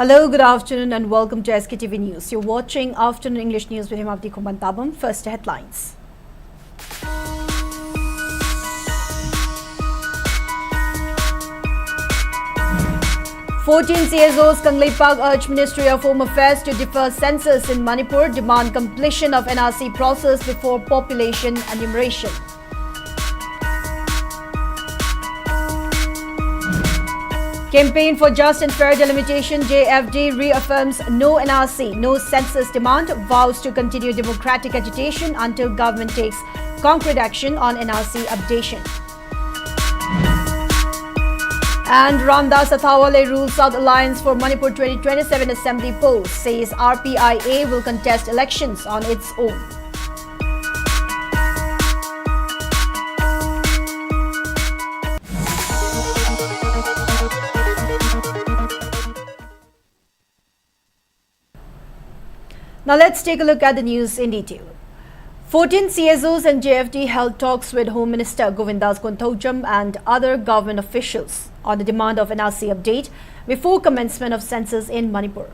Hello, good afternoon and welcome to Sktv'S News. You're watching Afternoon English News with Himavati Kumantabam. First headlines. "14 CSOs Kailenjang urge Ministry of Home Affairs to defer census in Manipur, demand completion of NRC process before population enumeration." Campaign for Just and Fair Delimitation, JFD reaffirms no NRC, no census demand, vows to continue democratic agitation until government takes concrete action on NRC updation. And Ramdas Athawale rules out alliance for Manipur 2027 Assembly polls, says RPIA will contest elections on its own. Now let's take a look at the news in detail. 14 CSOs and JFD held talks with Home Minister Govindas Konthoujam and other government officials on the demand of NRC update before commencement of census in Manipur.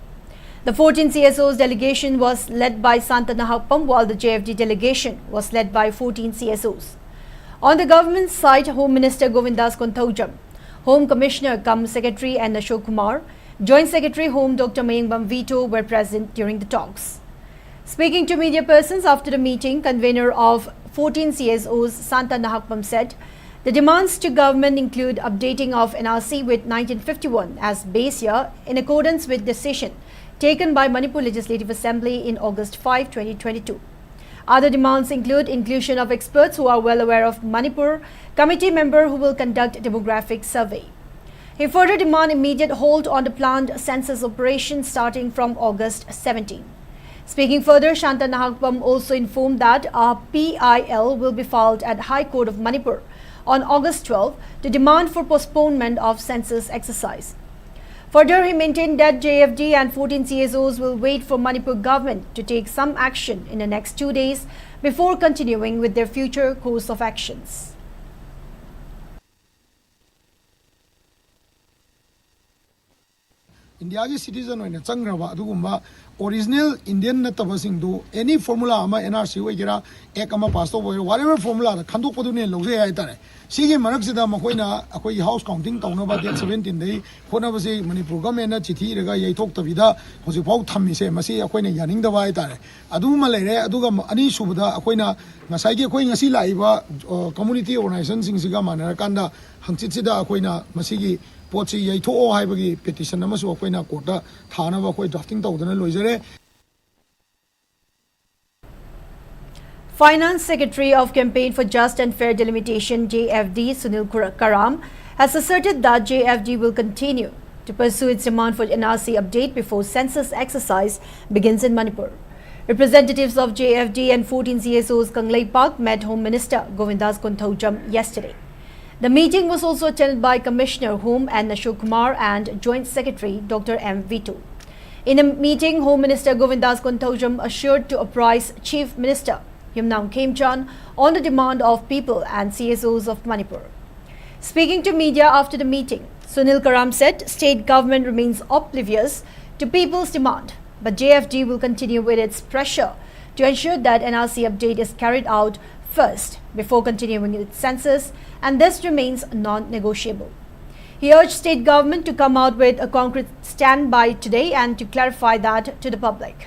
The 14 CSOs delegation was led by Santa Nahapam, while the JFD delegation was led by 14 CSOs. On the government side, Home Minister Govindas Konthoujam, Home Commissioner Cum Secretary and Ashok Kumar, Joint Secretary Home Dr. Mayingbam Vito were present during the talks. Speaking to media persons after the meeting, convener of 14 CSOs, Santa Nahapam, said the demands to government include updating of NRC with 1951 as base year in accordance with decision taken by Manipur Legislative Assembly in August 5, 2022. Other demands include inclusion of experts who are well aware of Manipur, committee member who will conduct demographic survey. He further demanded immediate hold on the planned census operation starting from August 17. Speaking further, Santa Nahapam also informed that RPIA will be filed at High Court of Manipur on August 12 to demand for postponement of census exercise. Further, he maintained that JFD and 14 CSOs will wait for Manipur government to take some action in the next 2 days before continuing with their future course of actions. India citizen oina changraba adugumba original Indian natabasing do any formula ama NRC oigira ek ama pass to whatever formula da khandok padu ne logse ai tare sigi marak sida makoina akoi house counting tauna ba date 17 dei khona base Manipur government na chithi rega yai thok tabida hosi phau thammi se masi akoina yaning da ba ai tare aduma leire aduga ani subada akoina ngasai ge khoi ngasi laiba community organization sing siga manara kanda hangchit sida akoina masigi Pochi yaitho haibagi petition amasu akoina court thana ba koi drafting tawdana loizare. Finance Secretary of Campaign for Just and Fair Delimitation, JFD, Sunil Karam, has asserted that JFD will continue to pursue its demand for NRC update before census exercise begins in Manipur. Representatives of JFD and 14 CSOs Kailenjang met Home Minister Govindas Konthoujam yesterday. The meeting was also attended by Commissioner Home and Ashok Kumar and Joint Secretary Dr. M. Vito. In the meeting, Home Minister Govindas Konthoujam assured to apprise Chief Minister Kailenjang on the demand of people and CSOs of Manipur. Speaking to media after the meeting, Sunil Karam said state government remains oblivious to people's demand, but JFD will continue with its pressure to ensure that NRC update is carried out first before continuing its census, and this remains non-negotiable. He urged state government to come out with a concrete stand by today and to clarify that to the public.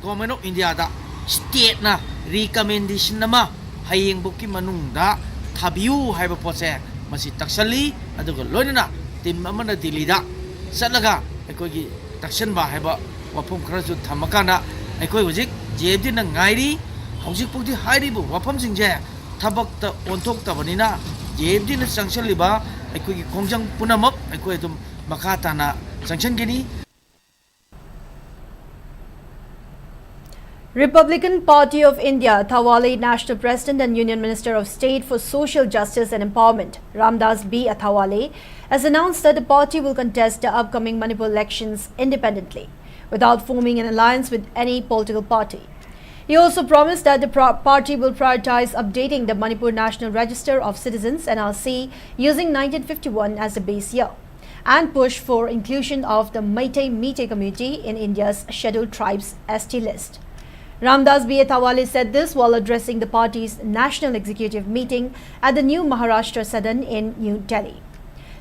Government of India da state na recommendation nama hayeng buki manung da thabiu haiba pose masi taksali aduga loinana tim amana dilida satlaga ekoi taksan ba haiba wapum kharaju thamakana ekoi hojik JFD na ngairi hojik pukti hairibu wapam singje thabakta onthok tabanina JFD na sanction liba ekoi kongjang punamak ekoi dum makata na sanction gini. Republican Party of India, Athawale National President and Union Minister of State for Social Justice and Empowerment, Ramdas B. Athawale, has announced that the party will contest the upcoming Manipur elections independently, without forming an alliance with any political party. He also promised that the party will prioritize updating the Manipur National Register of Citizens (NRC) using 1951 as the base year, and push for inclusion of the Meitei community in India's Scheduled Tribes (ST) list. Ramdas B. Thawale said this while addressing the party's national executive meeting at the new Maharashtra Sadan in New Delhi.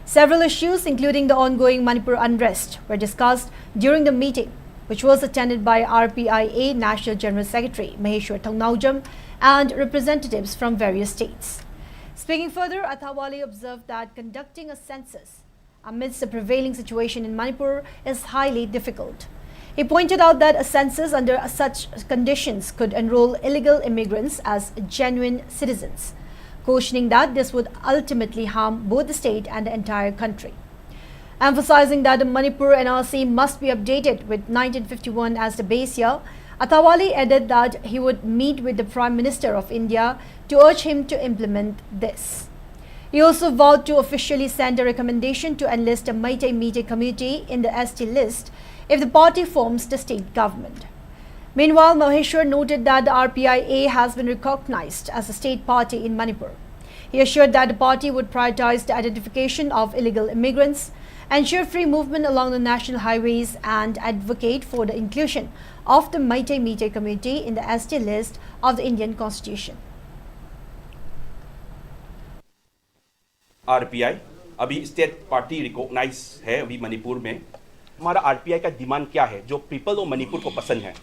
Several issues, including the ongoing Manipur unrest, were discussed during the meeting, which was attended by RPIA National General Secretary Maheshwar Thongnaujam and representatives from various states. Speaking further, Athawale observed that conducting a census amidst the prevailing situation in Manipur is highly difficult. He pointed out that a census under such conditions could enroll illegal immigrants as genuine citizens, cautioning that this would ultimately harm both the state and the entire country. Emphasizing that the Manipur NRC must be updated with 1951 as the base year, Athawale added that he would meet with the Prime Minister of India to urge him to implement this. He also vowed to officially send a recommendation to enlist the Meitei community in the ST list if the party forms the state government. Meanwhile, Maheshwar noted that the RPIA has been recognized as a state party in Manipur. He assured that the party would prioritize the identification of illegal immigrants, ensure free movement along the national highways, and advocate for the inclusion of the Meitei community in the ST list of the Indian Constitution. RPI अभी state party recognise है अभी मणिपुर में। हमारा RPI का demand क्या है जो people of Manipur को पसंद है?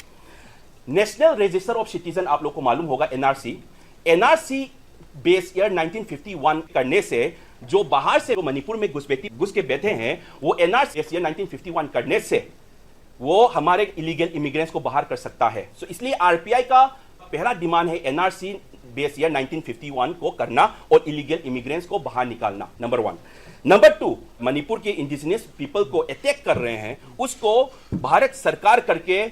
नेशनल रजिस्टर ऑफ सिटीजन आप लोग को मालूम होगा NRC बेस ईयर 1951 करने से जो बाहर से मणिपुर में घुस के बैठे हैं वो NRC बेस ईयर 1951 करने से वो हमारे इलीगल इमिग्रेंट्स को बाहर कर सकता है। सो इसलिए RPI का पहला डिमांड है NRC बेस ईयर 1951 को करना और इलीगल इमिग्रेंट्स को बाहर निकालना, नंबर 1। नंबर 2, मणिपुर के इंडिजिनियस पीपल को अटैक कर रहे हैं उसको भारत सरकार करके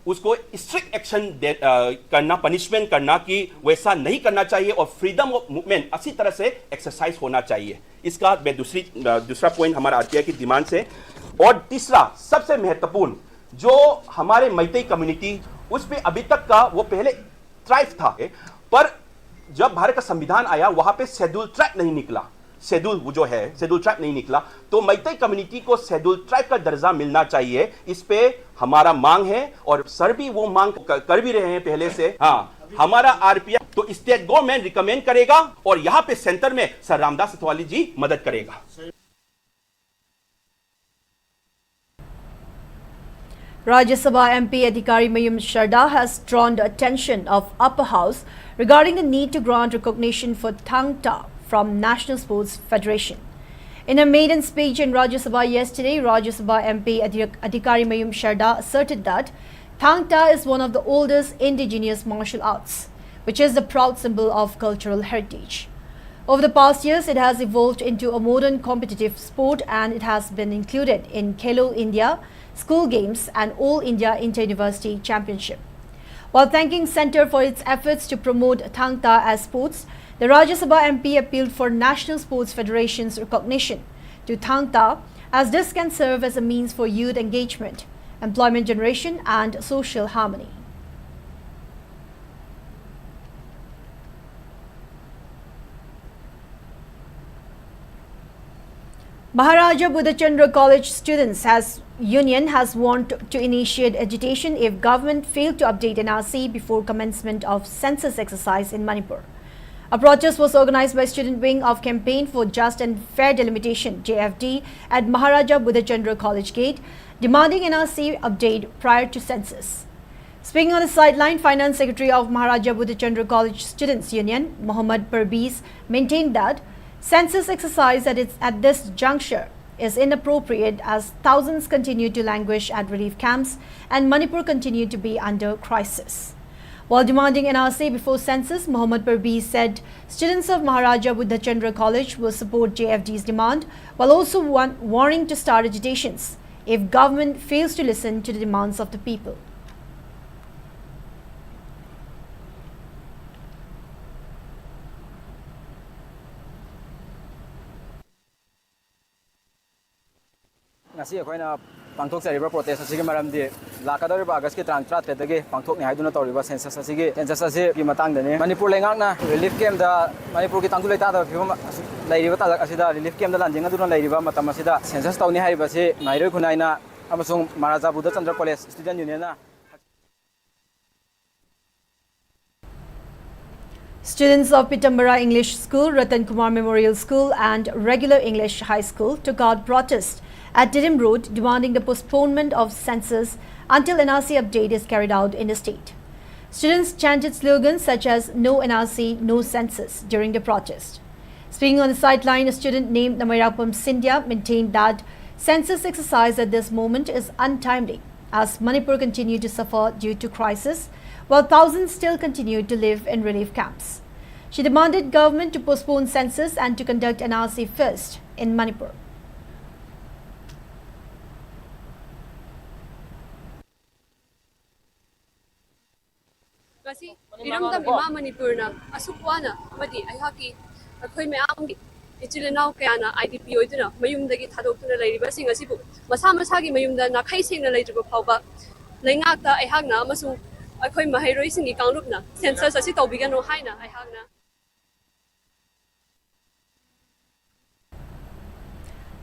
उसको स्ट्रिक्ट एक्शन करना, पनिशमेंट करना कि वैसा नहीं करना चाहिए और फ्रीडम ऑफ मूवमेंट अच्छी तरह से एक्सरसाइज होना चाहिए। इसका दूसरा पॉइंट हमारा RPI की डिमांड से। और तीसरा सबसे महत्वपूर्ण जो हमारे मैतेई कम्युनिटी उस पे अभी तक का वो पहले ट्राइब था, पर जब भारत का संविधान आया वहां पे शेड्यूल ट्राइब नहीं निकला, शेड्यूल ट्राइब नहीं निकला, तो मैतेई कम्युनिटी को शेड्यूल ट्राइब का दर्जा मिलना चाहिए। इस पे हमारा मांग है और सर भी वो मांग कर भी रहे हैं पहले से। हाँ, हमारा RPI तो स्टेट गवर्नमेंट रिकमेंड करेगा और यहाँ पे सेंटर में सर रामदास अथवाले जी मदद करेगा। Rajya Sabha MP Adhikari Mayum Sharda has drawn the attention of Upper House regarding the need to grant recognition for Tangta from National Sports Federation. In a maiden speech in Rajya Sabha yesterday, Rajya Sabha MP Adhikari Mayum Sharda asserted that Tangta is one of the oldest indigenous martial arts, which is the proud symbol of cultural heritage. Over the past years, it has evolved into a modern competitive sport and it has been included in Khelo India, School Games and All India Inter-University Championship. While thanking Centre for its efforts to promote Tangta as sports, the Rajya Sabha MP appealed for National Sports Federation's recognition to Tangta, as this can serve as a means for youth engagement, employment generation and social harmony. Maharaja Buddhachandra College Students Union has warned to initiate agitation if government failed to update NRC before commencement of census exercise in Manipur. A protest was organized by student wing of Campaign for Just and Fair Delimitation (JFD) at Maharaja Buddhachandra College Gate, demanding NRC update prior to census. Speaking on the sideline, Finance Secretary of Maharaja Buddhachandra College Students Union, Mohammad Parvez, maintained that census exercise at this juncture is inappropriate as thousands continue to languish at relief camps and Manipur continue to be under crisis. While demanding NRC before census, Mohammad Parvez said students of Maharaja Buddhachandra College will support JFD's demand while also warning to start agitations if government fails to listen to the demands of the people. Ngasi akhoi na ꯄꯥꯡꯊꯣꯛꯆꯔꯤꯕ protest ꯑꯁꯤꯒꯤ ꯃꯔꯝꯗꯤ ꯂꯥꯛꯀꯗꯧꯔꯤꯕ ꯑꯥꯒꯁꯀꯤ ꯇꯥꯡ 17ꯗꯒꯤ ꯄꯥꯡꯊꯣꯛꯅꯤ ꯍꯥꯏꯗꯨꯅ ꯇꯧꯔꯤꯕ census ꯑꯁꯤꯒꯤ ꯃꯇꯥꯡꯗꯅꯤ ꯃꯅꯤꯄꯨꯔ ꯂꯩꯉꯥꯛꯅ relief ꯀꯦꯝꯞꯗ ꯃꯅꯤꯄꯨꯔꯒꯤ ꯇꯪꯗꯨ ꯂꯩꯇꯥꯗꯕ ꯐꯤꯕꯝ ꯂꯩꯔꯤꯕ ꯇꯥꯂꯛ ꯑꯁꯤꯗ ꯔꯤꯂꯤꯐ ꯀꯦꯝꯞꯗ ꯂꯥꯟꯖꯦꯟꯗꯨꯅ ꯂꯩꯔꯤꯕ ꯃꯇꯝ ꯑꯁꯤꯗ ꯁꯦꯟꯁꯁ ꯇꯧꯅꯤ ꯍꯥꯏꯔꯤꯕꯁꯤ ꯃꯍꯩꯔꯣꯏ ꯈꯨꯟꯅꯥꯏꯅ ꯑꯃꯁꯨꯡ ꯃꯍꯥꯔꯥꯖꯥ ꯕꯨꯙ ꯆꯟꯗ꯭ꯔ ꯀꯣꯂꯦꯖ ꯁ꯭ꯇꯨꯗꯦꯟꯠ ꯌꯨꯅꯤꯌꯟꯅ Students of Pitambara English School, Ratan Kumar Memorial School and Regular English High School took out protest at Didim Road demanding the postponement of census until NRC update is carried out in the state. Students chanted slogans such as "No NRC, no census" during the protest. Speaking on the sideline, a student named Namayapam Sindhya maintained that census exercise at this moment is untimely as Manipur continued to suffer due to crisis, while thousands still continue to live in relief camps. She demanded government to postpone census and to conduct NRC first in Manipur. Kasi iramdam ima Manipur na asukwana madi ayhaki akhoi mayam ichilinaw kaya na IDP oiduna mayumdagi thadokuna lairiba sing asibu masa masagi mayumda na khai sengna lairiba phawba laingakta ayhakna amasung akhoi mahairoi singi kangrupna census asi tawbigano haina ayhakna.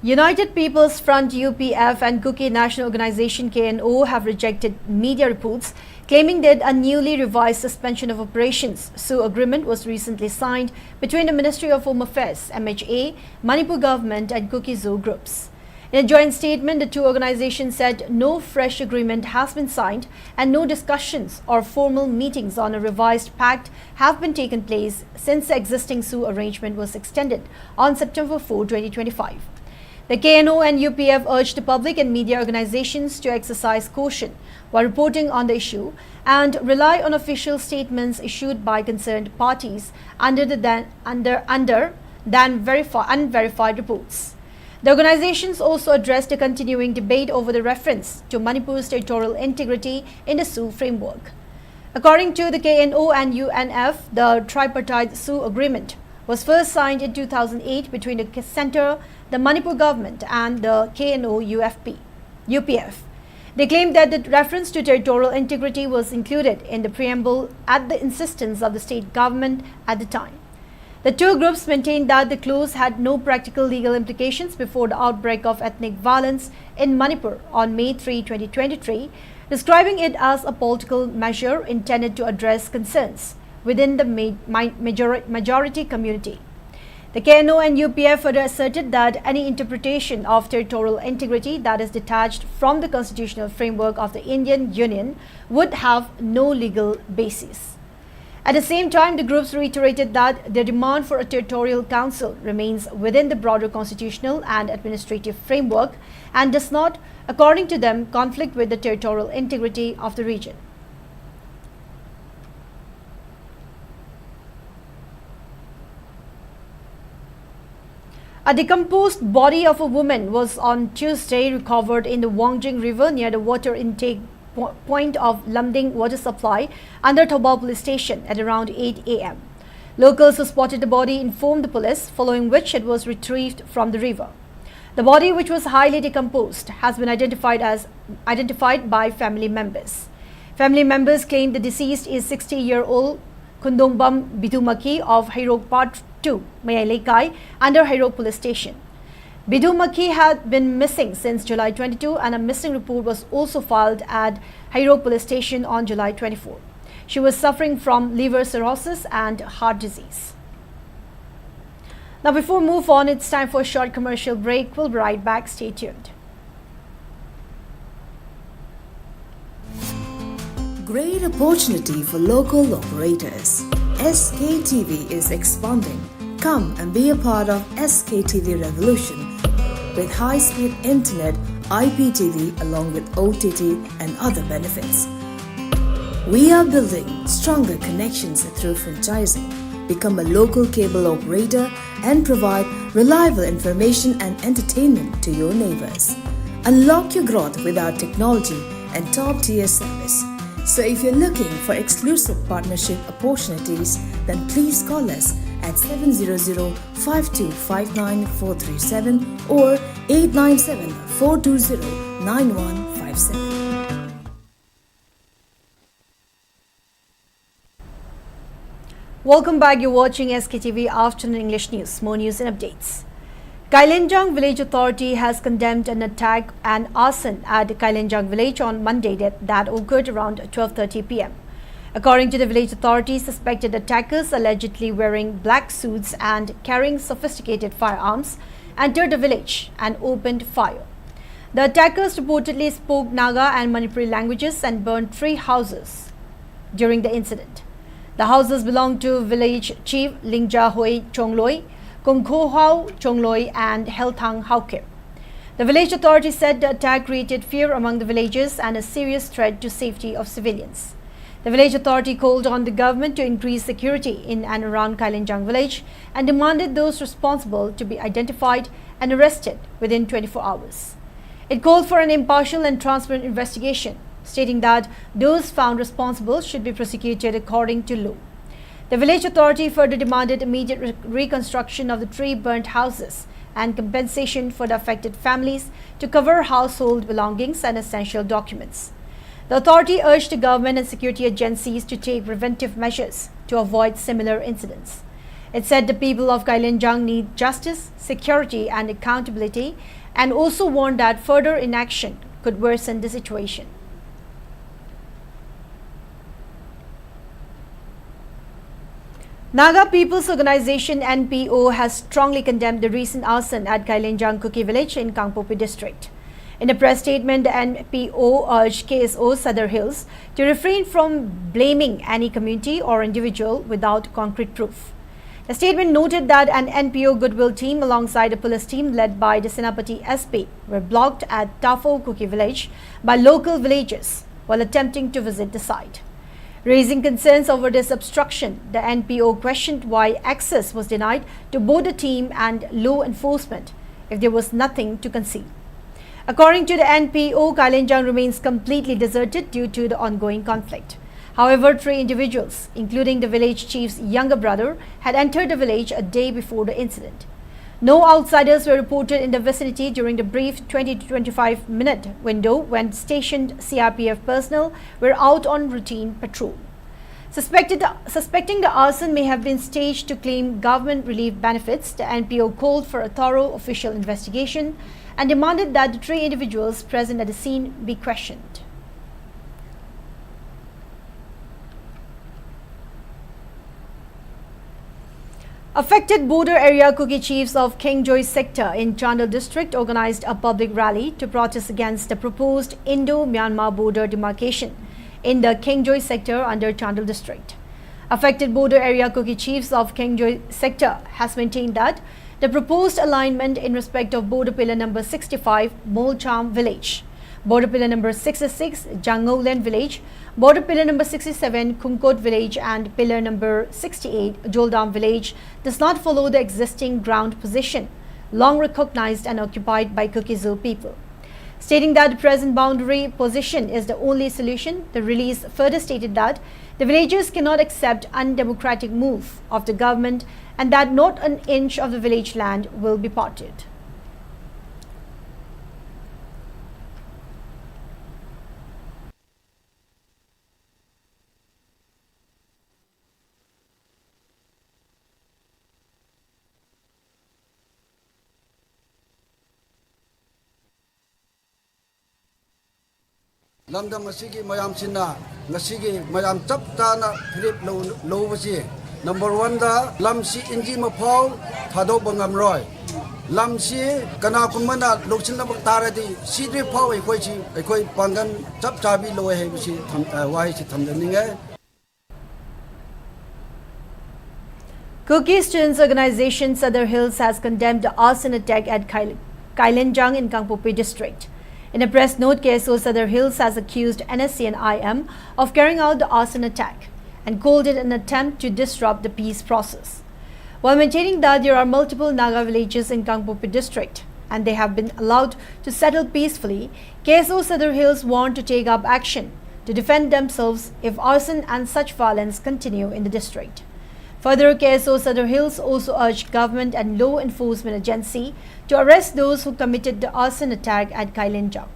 United People's Front UPF and Kuki National Organization KNO have rejected media reports claiming that a newly revised suspension of operations SU agreement was recently signed between the Ministry of Home Affairs MHA, Manipur government and Kuki Zoo groups. In a joint statement, the two organizations said no fresh agreement has been signed and no discussions or formal meetings on a revised pact have been taken place since the existing SU arrangement was extended on September 4, 2025. The KNO and UPF urged the public and media organizations to exercise caution while reporting on the issue and rely on official statements issued by concerned parties under unverified reports. The organizations also addressed a continuing debate over the reference to Manipur's territorial integrity in the SU framework. According to the KNO and UNF, the tripartite SU agreement was first signed in 2008 between the centre, the Manipur government and the KNO-UPF. They claimed that the reference to territorial integrity was included in the preamble at the insistence of the state government at the time. The two groups maintained that the clause had no practical legal implications before the outbreak of ethnic violence in Manipur on May 3, 2023, describing it as a political measure intended to address concerns within the majority community. The KNO and UPF further asserted that any interpretation of territorial integrity that is detached from the constitutional framework of the Indian Union would have no legal basis. At the same time, the groups reiterated that their demand for a territorial council remains within the broader constitutional and administrative framework and does not, according to them, conflict with the territorial integrity of the region. A decomposed body of a woman was on Tuesday recovered in the Wangjing River near the water intake point of Lamding water supply under Thobal police station at around 8 a.m. Locals who spotted the body informed the police, following which it was retrieved from the river. The body, which was highly decomposed, has been identified by family members. Family members claim the deceased is 60-year-old Kundongbam Bidumaki of Hairok Part 2, Mayalekai, under Hairok police station. Bidumaki had been missing since July 22 and a missing report was also filed at Hairok police station on July 24. She was suffering from liver cirrhosis and heart disease. Now, before we move on, it's time for a short commercial break. We'll be right back. Stay tuned. Great opportunity for local operators. SKTV is expanding. Come and be a part of SKTV revolution with high-speed internet, IPTV along with OTT and other benefits. We are building stronger connections through franchising. Become a local cable operator and provide reliable information and entertainment to your neighbors. Unlock your growth with our technology and top-tier service. So if you're looking for exclusive partnership opportunities, then please call us at 700-5259-437 or 897-420-9 9157. Welcome back. You're watching SKTV Afternoon English News. More news and updates. Kailenjang Village Authority has condemned an attack and arson at Kailenjang Village on Monday that occurred around 12:30 p.m. According to the village authority, suspected attackers allegedly wearing black suits and carrying sophisticated firearms entered the village and opened fire. The attackers reportedly spoke Naga and Manipuri languages and burned 3 houses during the incident. The houses belong to village chief Lingja Hoi Chongloi, Kongkho Hao Chongloi and Helthang Hauke. The village authority said the attack created fear among the villagers and a serious threat to safety of civilians. The village authority called on the government to increase security in and around Kailenjang village and demanded those responsible to be identified and arrested within 24 hours. It called for an impartial and transparent investigation, stating that those found responsible should be prosecuted according to law. The village authority further demanded immediate reconstruction of the 3 burnt houses and compensation for the affected families to cover household belongings and essential documents. The authority urged the government and security agencies to take preventive measures to avoid similar incidents. It said the people of Kailenjang need justice, security and accountability, and also warned that further inaction could worsen the situation. Naga People's Organization NPO has strongly condemned the recent arson at Kailenjang Kuki village in Kangpopi district. In a press statement, the NPO urged KSO Sadar Hills to refrain from blaming any community or individual without concrete proof. The statement noted that an NPO goodwill team alongside a police team led by the Senapati SP were blocked at Tafo Kuki village by local villagers while attempting to visit the site. Raising concerns over this obstruction, the NPO questioned why access was denied to both the team and law enforcement if there was nothing to conceal. According to the NPO, Kailenjang remains completely deserted due to the ongoing conflict. However, 3 individuals, including the village chief's younger brother, had entered the village a day before the incident. No outsiders were reported in the vicinity during the brief 20 to 25 minute window when stationed CRPF personnel were out on routine patrol. Suspecting the arson may have been staged to claim government relief benefits, the NPO called for a thorough official investigation and demanded that the 3 individuals present at the scene be questioned. Affected border area Kuki chiefs of Kailenjang sector in Chandal district organized a public rally to protest against the proposed Indo-Myanmar border demarcation in the Kailenjang sector under Chandal district. Affected border area Kuki chiefs of Kailenjang sector has maintained that the proposed alignment in respect of border pillar number 65 Molcham village, border pillar number 66 Jangolen village, border pillar number 67 Kumkot village and pillar number 68 Joldam village does not follow the existing ground position long recognized and occupied by Kuki-Zu people. Stating that the present boundary position is the only solution, the release further stated that the villagers cannot accept undemocratic move of the government and that not an inch of the village land will be parted. Lamdam asigi mayam sinna ngasigi mayam chap chana philip lo basi number 1 da lamsi inji mapau thado bangam roy lamsi kana kumana loksin labak taradi sidri phau ekoi pangan chap chabi lo he basi wai si thamdaninge. Kuki Students Organization Sadar Hills has condemned the arson attack at Kailenjang in Kangpopi district. In a press note, KSO Sadar Hills has accused NSC and IM of carrying out the arson attack and called it an attempt to disrupt the peace process. While maintaining that there are multiple Naga villages in Kangpopi district and they have been allowed to settle peacefully, KSO Sadar Hills warned to take up action to defend themselves if arson and such violence continue in the district. Further, KSO Sadar Hills also urged government and law enforcement agency to arrest those who committed the arson attack at Kailenjang.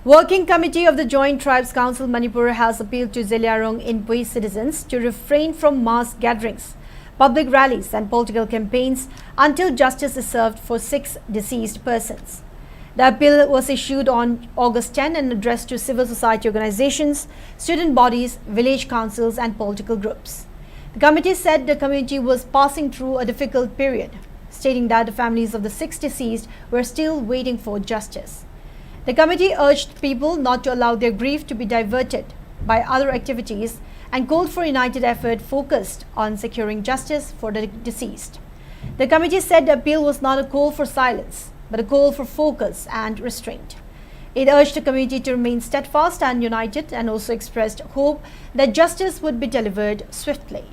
Working Committee of the Joint Tribes Council Manipur has appealed to Zeliarong Inpui citizens to refrain from mass gatherings, public rallies and political campaigns until justice is served for 6 deceased persons. The appeal was issued on August 10 and addressed to civil society organizations, student bodies, village councils and political groups. The committee said the community was passing through a difficult period, stating that the families of the 6 deceased were still waiting for justice. The committee urged people not to allow their grief to be diverted by other activities and called for united effort focused on securing justice for the deceased. The committee said the appeal was not a call for silence, but a call for focus and restraint. It urged the community to remain steadfast and united and also expressed hope that justice would be delivered swiftly.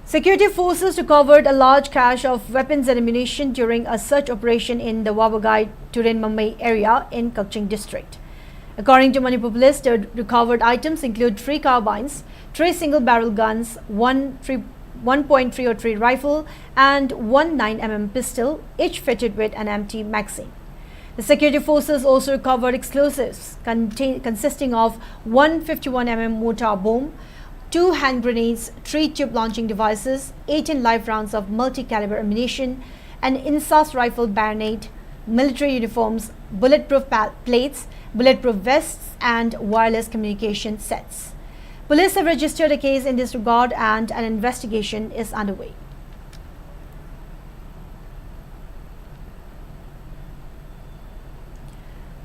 Security forces recovered a large cache of weapons and ammunition during a search operation in the Wabagai Turin-Mamai area in Kailenjang district. According to Manipur police, the recovered items include 3 carbines, 3 single-barrel guns, 1.303 rifle and 1 9mm pistol, each fitted with an empty magazine. The security forces also recovered explosives consisting of 151mm mortar bomb, 2 hand grenades, 3 tube launching devices, 18 live rounds of multi-caliber ammunition, an INSAS rifle bayonet, military uniforms, bulletproof plates, bulletproof vests and wireless communication sets. Police have registered a case in this regard and an investigation is underway.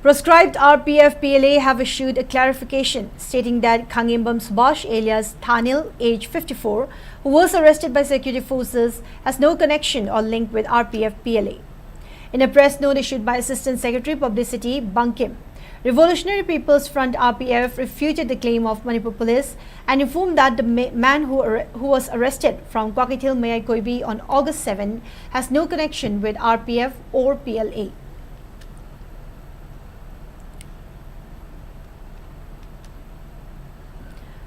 Proscribed RPIA have issued a clarification stating that Kangembam Subash alias Thanil, age 54, who was arrested by security forces, has no connection or link with RPIA. In a press note issued by Assistant Secretary Publicity Bankim, Revolutionary People's Front RPF refuted the claim of Manipur police and informed that the man who was arrested from Kwakithil Mayai Koibi on August 7 has no connection with RPF or PLA.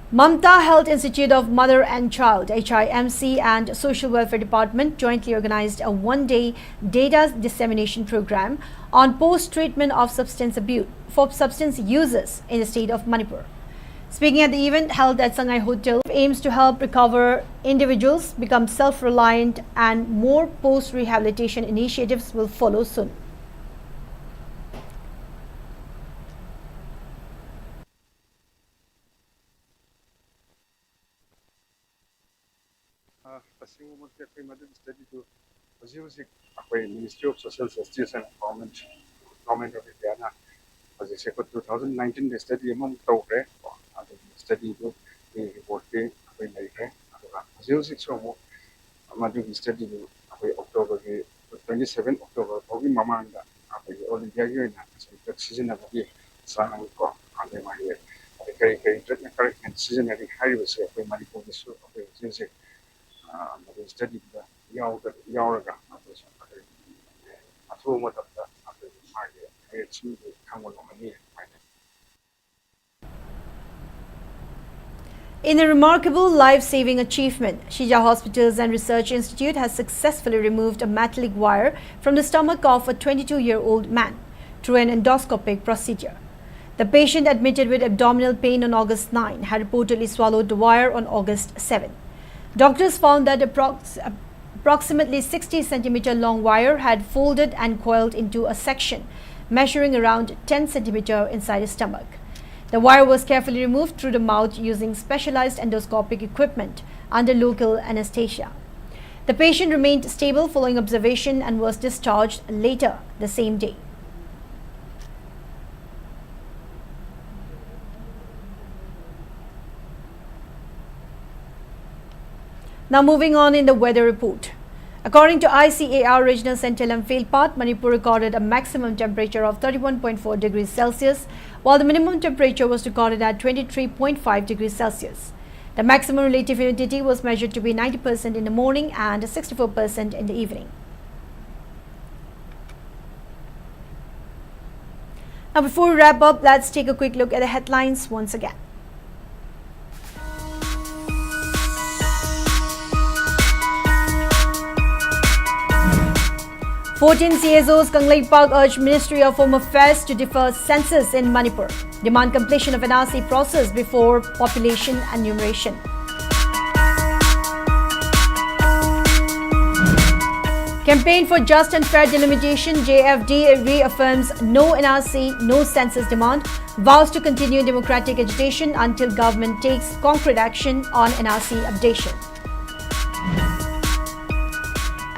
Mamta Health Institute of Mother and Child, HIMC, and Social Welfare Department jointly organized a one-day data dissemination program on post-treatment of substance abuse for substance users in the state of Manipur. Speaking at the event held at Sangai Hotel, aims to help recover individuals become self-reliant, and more post-rehabilitation initiatives will follow soon. Ministry of Social Justice and Government of India na 2019 the study among tawre study do report ke mai kre music so amadu study do October 27 October ogi mamanga all India ge na season of the sang ko ande mai kai treatment correct season of the high was Manipur so music study yauraga In a remarkable life-saving achievement, Shija Hospitals and Research Institute has successfully removed a metallic wire from the stomach of a 22-year-old man through an endoscopic procedure. The patient, admitted with abdominal pain on August 9, had reportedly swallowed the wire on August 7. Doctors found that approximately 60 centimeter long wire had folded and coiled into a section measuring around 10 centimeter inside his stomach. The wire was carefully removed through the mouth using specialized endoscopic equipment under local anesthesia. The patient remained stable following observation and was discharged later the same day. Now moving on in the weather report. According to ICAR Regional Center Imphal part, Manipur recorded a maximum temperature of 31.4 degrees Celsius, while the minimum temperature was recorded at 23.5 degrees Celsius. The maximum relative humidity was measured to be 90% in the morning and 64% in the evening. Now before we wrap up, let's take a quick look at the headlines once again. 14 CSOs Kailenjang urged Ministry of Home Affairs to defer census in Manipur. Demand completion of NRC process before population enumeration. Campaign for Just and Fair Delimitation, JFD reaffirms no NRC, no census demand, vows to continue democratic agitation until government takes concrete action on NRC updation.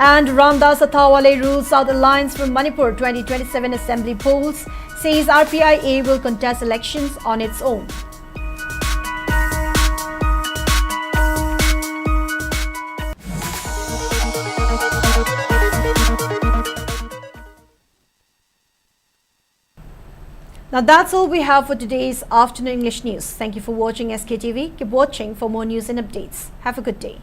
And Ramdas Athawale rules out alliance from Manipur 2027 Assembly polls, says RPIA will contest elections on its own. Now that's all we have for today's afternoon English news. Thank you for watching SKTV. Keep watching for more news and updates. Have a good day.